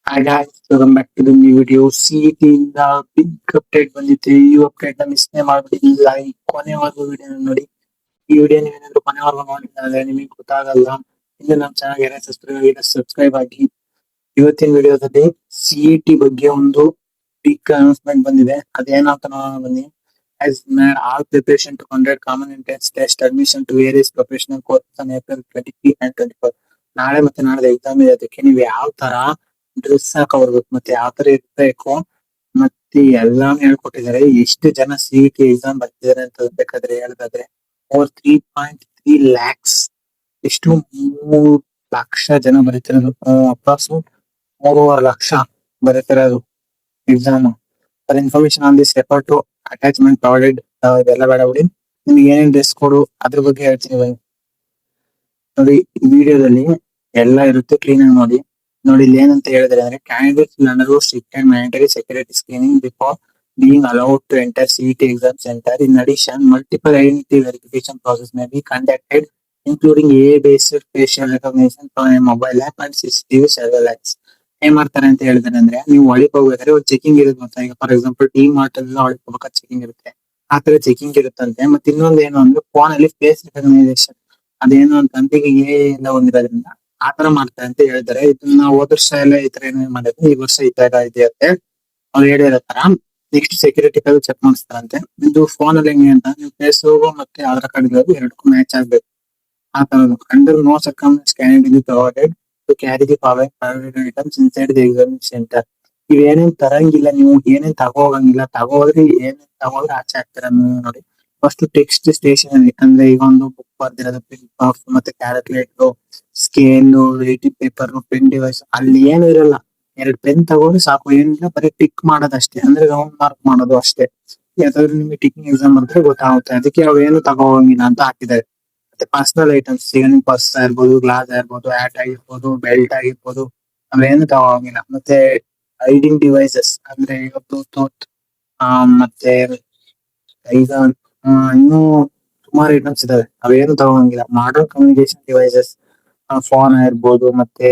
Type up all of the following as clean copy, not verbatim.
Hi guys, welcome back to the new video. CET ಇಂದ big update ಬಂದಿತ್ತು. ಈ update ನ ಮಿಸ್ನೇ ಮಾಡ್ಬಿಟ್ಟಿಲ್ಲ. ಈ ಕೊನೆವರೆಗೂ ವಿಡಿಯೋ ನೋಡಿ. ಈ ವಿಡಿಯೋ ನೀವೇನಾದ್ರೂ ಕೊನೆವರೆಗೂ ನೋಡಿಲ್ಲ ಅಂದ್ರೆ ನಿಮಗೆ ಗೊತ್ತಾಗಲ್ಲ. ಇನ್ನು ನಮ್ಮ ಚಾನಲ್ ಸಬ್ಸ್ಕ್ರೈಬ್ ಆಗಿ. ಇವತ್ತಿನ ವಿಡಿಯೋದಲ್ಲಿ ಸಿಇಟಿ ಬಗ್ಗೆ ಒಂದು ಬಿಗ್ ಅನೌನ್ಸ್ಮೆಂಟ್ ಬಂದಿದೆ. ಅದೇನಂತ ನೋಡೋಣ ಬನ್ನಿ. Has made all preparation to conduct common entrance test admission to various professional courses on April 23 and 24. ನಾಳೆ ಮತ್ತೆ ನಾಳೆ ಎಕ್ಸಾಮ್ ಇದೆ. ಅದಕ್ಕೆ ನೀವು ಯಾವ ತರ ಡ್ರೆಸ್ ಹಾಕೋರ್ಬೇಕು ಮತ್ತೆ ಯಾವ ತರ ಇರ್ಬೇಕು ಮತ್ತೆ ಎಲ್ಲಾನು ಹೇಳ್ಕೊಟ್ಟಿದ್ದಾರೆ. ಎಷ್ಟು ಜನ ಸಿಇಟಿ ಎಕ್ಸಾಮ್ ಬರ್ತಿದ್ದಾರೆ ಅಂತ ಬೇಕಾದ್ರೆ ಹೇಳೋದಾದ್ರೆ ಓವರ್ 3.3 ಲ್ಯಾಕ್ಸ್, ಎಷ್ಟು 3 ಲಕ್ಷ ಜನ ಬರೀತಿರೋದು. ಅಪ್ರಾಕ್ಸಿಮೇಟ್ 3.5 ಲಕ್ಷ ಬರೀತಿರೋದು exam. For information on this refer to attachment provided. ಇದೆಲ್ಲ ಬೇಡ ಬಿಡಿ, ನಿಮ್ಗೆ ಏನೇನ್ ಡ್ರೆಸ್ ಕೊಡು ಅದ್ರ ಬಗ್ಗೆ ಹೇಳ್ತೀನಿ ಬನ್ನಿ. ನೋಡಿ, ಈ ವಿಡಿಯೋದಲ್ಲಿ ಎಲ್ಲ ಇರುತ್ತೆ, ಕ್ಲೀನ್ ಆಗಿ ನೋಡಿ. ನೋಡಿ ಇಲ್ಲಿ ಏನಂತ ಹೇಳಿದ್ರೆ ಅಂದ್ರೆ candidates will undergo strict and mandatory security screening before being allowed to enter CET exam center. In addition, multiple identity verification process may be conducted, including AI-based facial recognition from a mobile app and CCTV surveillance. ಏನ್ ಮಾಡ್ತಾರೆ ಅಂತ ಹೇಳಿದ್ರೆ ಅಂದ್ರೆ, ನೀವು ಒಳಗೆ ಹೋಗ್ಬೇಕಾದ್ರೆ ಒಂದು checking ಇರುತ್ತೆ. ಮತ್ತೆ ಈಗ ಫಾರ್ ಎಕ್ಸಾಂಪಲ್ ಡಿ ಮಾರ್ಟ್ ಅಲ್ಲಿ ಒಳಗೆ ಹೋಗ್ಬೇಕಾದ್ರೆ ಚೆಕಿಂಗ್ ಇರುತ್ತೆ, ಆ ತರ ಚೆಕಿಂಗ್ ಇರುತ್ತಂತೆ. ಮತ್ತೆ ಇನ್ನೊಂದು ಏನು ಅಂದ್ರೆ ಫೋನ್ ಅಲ್ಲಿ ಫೇಸ್ ರೆಕಗ್ನೈಸೇಷನ್, ಅದೇನು ಅಂತ ಈಗ ಎಲ್ಲ ಒಂದಿರೋದ್ರಿಂದ ಆ ತರ ಮಾಡ್ತಾರೆ ಅಂತ ಹೇಳಿದಾರೆ. ಇದನ್ನ ಹೋದ ವರ್ಷ ಎಲ್ಲ ಈ ತರ ಏನೇನ್ ಮಾಡಿದ್ರೆ, ಈ ವರ್ಷ ಈ ತರ ಇದೆಯಂತೆ. ಅವ್ರು ಹೇಳಿರೋ ತರ ನೆಕ್ಸ್ಟ್ ಸೆಕ್ಯೂರಿಟಿ ಚೆಕ್ ಮಾಡಿಸ್ತಾರಂತೆ. ಇದು ಫೋನ್ ಅಲ್ಲಿ ಹೆಂಗೆ ಅಂತ, ನೀವು ಫೇಸ್ ಮತ್ತೆ ಆಧಾರ್ ಕಾರ್ಡ್ ಇರೋದು ಎರಡಕ್ಕೂ ಮ್ಯಾಚ್ ಆಗ್ಬೇಕು. ಆ ತರದ್ದು under no circumstances can be provided to carry the following private items inside the exam centre. ಇವೇನೇನ್ ತರಂಗಿಲ್ಲ, ನೀವು ಏನೇನ್ ತಗೋಗಂಗಿಲ್ಲ, ತಗೋದ್ರೆ ಏನೇನ್ ತಗೋದ್ರೆ ಆಚೆ ಹಾಕ್ತೀರ ನೋಡಿ. ಫಸ್ಟ್ ಟೆಕ್ಸ್ಟ್ ಸ್ಟೇಷನರಿ ಅಂದ್ರೆ ಈಗ ಒಂದು ಬುಕ್ ಬರ್ದಿರೋದು, ಪ್ರಿಂಟ್ ಬಾಕ್ಸ್ ಮತ್ತೆ calculator, scale, rating paper, pen device, ಅಲ್ಲಿ ಏನು ಇರಲ್ಲ. 2 ಪೆನ್ ತಗೊಂಡು ಸಾಕು, ಏನಿಲ್ಲ ಬರೀ ಟಿಕ್ ಮಾಡೋದಷ್ಟೇ, ಅಂದ್ರೆ ರೌಂಡ್ ಮಾರ್ಕ್ ಮಾಡೋದು ಅಷ್ಟೇ. ಯಾವ್ದಾದ್ರು ನಿಮ್ಗೆ ಟಿಕ್ಕಿಂಗ್ ಎಕ್ಸಾಮ್ ಬರ್ದ್ರೆ ಗೊತ್ತಾಗುತ್ತೆ. ಅದಕ್ಕೆ ಅವೇನು ತಗೋಂಗಿಲ್ಲ ಅಂತ ಹಾಕಿದ್ದಾರೆ. ಮತ್ತೆ ಪರ್ಸನಲ್ ಐಟಮ್ಸ್, ಈಗ ನಿಮ್ ಪರ್ಸ್ ಆಗಿರ್ಬೋದು, ಗ್ಲಾಸ್ ಆಗಿರ್ಬೋದು, ಹ್ಯಾಟ್ ಆಗಿರ್ಬೋದು, ಬೆಲ್ಟ್ ಆಗಿರ್ಬೋದು, ಅವೇನು ತಗೋಂಗಿಲ್ಲ. ಮತ್ತೆ ಐಡಿಂಗ್ ಡಿವೈಸಸ್ ಅಂದ್ರೆ ಈಗ ಬ್ಲೂಟೂತ್, ಮತ್ತೆ ಈಗ ಇನ್ನೂ ಸುಮಾರು ಐಟಮ್ಸ್ ಇದಾವೆ, ಅವೇನು ತಗೋಂಗಿಲ್ಲ. ಮಾಡರ್ನ್ ಕಮ್ಯುನಿಕೇಶನ್ ಡಿವೈಸಸ್, ಫೋನ್ ಆಗಿರ್ಬೋದು, ಮತ್ತೆ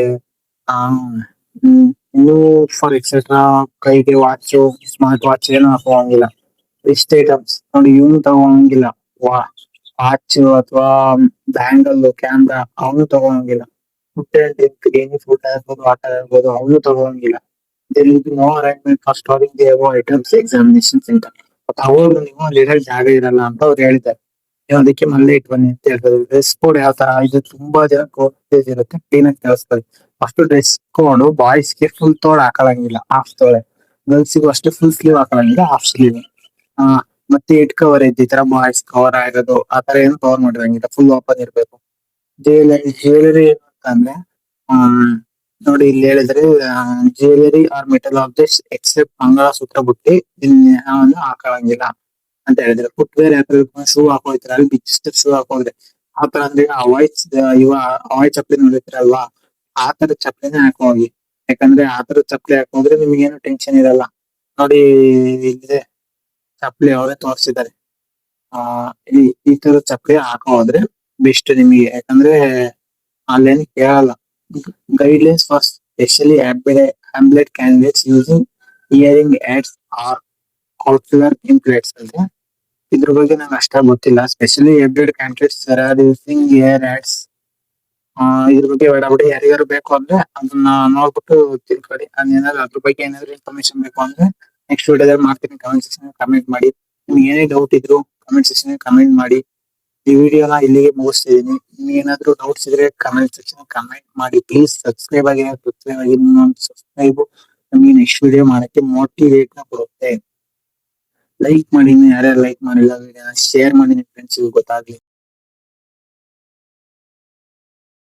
ಇನ್ನು ಫಾರ್ ಎಕ್ಸೆಟ್ರಾ ಕೈಗೆ ವಾಚ್, ಸ್ಮಾರ್ಟ್ ವಾಚ್ ಏನು ಹಾಕೋಂಗಿಲ್ಲ. ರಿಸ್ಟ್ ಐಟಮ್ಸ್ ನೋಡಿ, ಇವನು ತಗೋಂಗಿಲ್ಲ. ವಾಚ್ ಅಥವಾ ಬ್ಯಾಂಗಲ್, ಕ್ಯಾಮ್ರಾ ಅವನು ತಗೋಂಗಿಲ್ಲ. ಫುಡ್ ಅಂಡ್ ಡ್ರಿಂಕ್, ಏನಿ ಫುಡ್ ಆಗಿರ್ಬೋದು, ವಾಟರ್ ಆಗಿರ್ಬೋದು, ಅವನು ತಗೋಂಗಿಲ್ಲ. There will be no arrangement for storing the above items examination center. ಅವಾಗ ನೀವು ಅಲ್ಲಿ ಜಾಗ ಇರಲ್ಲ ಅಂತ ಅವ್ರು ಹೇಳಿದ್ದಾರೆ. ನೀವು ಅದಕ್ಕೆ ಮನೇಲೆ ಇಟ್ಟು ಬನ್ನಿ ಅಂತ ಹೇಳ್ತಾರೆ. ಡ್ರೆಸ್ ಕೋಡ್ ಯಾವ ತರ, ಇದು ತುಂಬಾ ಜನ ಕೋಟೇಜ್ ಇರುತ್ತೆ, ಕ್ಲೀನ್ ಆಗಿ ಕೇಳಿಸ್ಕೊಳ್ಳಿ. ಫಸ್ಟ್ ಡ್ರೆಸ್ ಕೋಡ್ ಬಾಯ್ಸ್ಗೆ ಫುಲ್ ತೋಡ್ ಹಾಕೊಳಂಗಿಲ್ಲ, ಹಾಫ್ ತೋಳೆ. ಗರ್ಲ್ಸಿಗೂ ಅಷ್ಟೇ ಫುಲ್ ಸ್ಲೀವ್ ಹಾಕೊಳಂಗಿಲ್ಲ, ಹಾಫ್ ಸ್ಲೀವ್. ಮತ್ತೆ ಹೆಡ್ ಕವರ್ ಐತಿ, ಈ ತರ ಬಾಯ್ಸ್ ಕವರ್ ಆಗಿರೋದು ಆ ತರ ಏನು ಕವರ್ ಮಾಡಿರಂಗಿಲ್ಲ, ಫುಲ್ ಓಪನ್ ಇರ್ಬೇಕು. ಜ್ಯುವೆಲರಿ ಏನು ಅಂತ ಅಂದ್ರೆ, ನೋಡಿ ಇಲ್ಲಿ ಹೇಳಿದ್ರೆ jewellery or metal objects except mangalsutra ಬುಟ್ಟಿ ಇದನ್ನ ಹಾಕೊಳಂಗಿಲ್ಲ ಅಂತ ಹೇಳಿದ್ರೆ. ಫುಟ್ವೇರ್ ಯಾಕಂದ್ರೆ ಶೂ ಹಾಕೋಯ್ತಾರೆ, ಅಲ್ಲಿ ಬಿಚ್ಚ ಶೂ ಹಾಕೋದ್ರೆ ಆ ತರ ಅಂದ್ರೆ ಅವಾಯ್ ಚಪ್ಪಲಿ ನೋಡಿರ್ತೀರಲ್ವಾ, ಆ ತರ ಚಪ್ಪಲಿನೇ ಹಾಕೋಗಿ. ಯಾಕಂದ್ರೆ ಆ ತರ ಚಪ್ಪಲಿ ಹಾಕೋದ್ರೆ ನಿಮ್ಗೇನು ಟೆನ್ಷನ್ ಇರಲ್ಲ. ನೋಡಿ ಇಲ್ಲಿದೆ ಚಪ್ಪಲಿ, ಅವರೇ ತೋರಿಸಿದ್ದಾರೆ. ಈ ತರ ಚಪ್ಪಲಿ ಹಾಕೋದ್ರೆ ಬೆಸ್ಟ್ ನಿಮಗೆ, ಯಾಕಂದ್ರೆ ಅಲ್ಲೇನು ಕೇಳಲ್ಲ. Guidelines for specially abled candidates using hearing aids or cochlear implants ಅಂತ. ಇದ್ರ ಬಗ್ಗೆ ನಂಗೆ ಅಷ್ಟಾಗಿ ಗೊತ್ತಿಲ್ಲ. Specially abled candidates or using ear aids, ಇದ್ರ ಬಗ್ಗೆ ಬೇಡಬಿಡಿ. ಯಾರಿಗಾರು ಬೇಕು ಅಂದ್ರೆ ಅದನ್ನ ನೋಡ್ಬಿಟ್ಟು ತಿಳ್ಕೊಳ್ಳಿ. ಅದೇನಾದ್ರು ಅದ್ರ ಬಗ್ಗೆ ಏನಾದ್ರು ಇನ್ಫಾರ್ಮೇಶನ್ ಬೇಕು ಅಂದ್ರೆ ನೆಕ್ಸ್ಟ್ ವಿಡಿಯೋದಲ್ಲಿ ಮಾಡ್ತೀನಿ. ಕಮೆಂಟ್ ಸೆಕ್ಷನ್ ಕಮೆಂಟ್ ಮಾಡಿ. ನಿಮ್ಗೆ ಏನೇ ಡೌಟ್ ಇದ್ರು ಕಮೆಂಟ್ ಸೆಕ್ಷನ್ ಕಮೆಂಟ್ ಮಾಡಿ. ಈ ವಿಡಿಯೋನ ಇಲ್ಲಿಗೆ ಮುಗಿಸ್ತಿದೀನಿ. ನಿಮ್ಗೆ ಏನಾದ್ರು ಡೌಟ್ಸ್ ಇದ್ರೆ ಕಮೆಂಟ್ ಸೆಕ್ಷನ್ ಕಮೆಂಟ್ ಮಾಡಿ. ಪ್ಲೀಸ್ ಸಬ್ಸ್ಕ್ರೈಬ್ ಆಗಿ ಸಬ್ಸ್ಕ್ರೈಬ್ ನಮಗೆ ನೆಕ್ಸ್ಟ್ ವಿಡಿಯೋ ಮಾಡಕ್ಕೆ ಮೋಟಿವೇಟ್ ಕೊಡುತ್ತೆ. ಲೈಕ್ ಮಾಡಿ, ಯಾರ್ಯಾರು ಲೈಕ್ ಮಾಡಿಲ್ಲ ವಿಡಿಯೋನ ಶೇರ್ ಮಾಡಿ ನಿಮ್ ಫ್ರೆಂಡ್ಸ್ ಗೊತ್ತಾಗ್ಲಿ.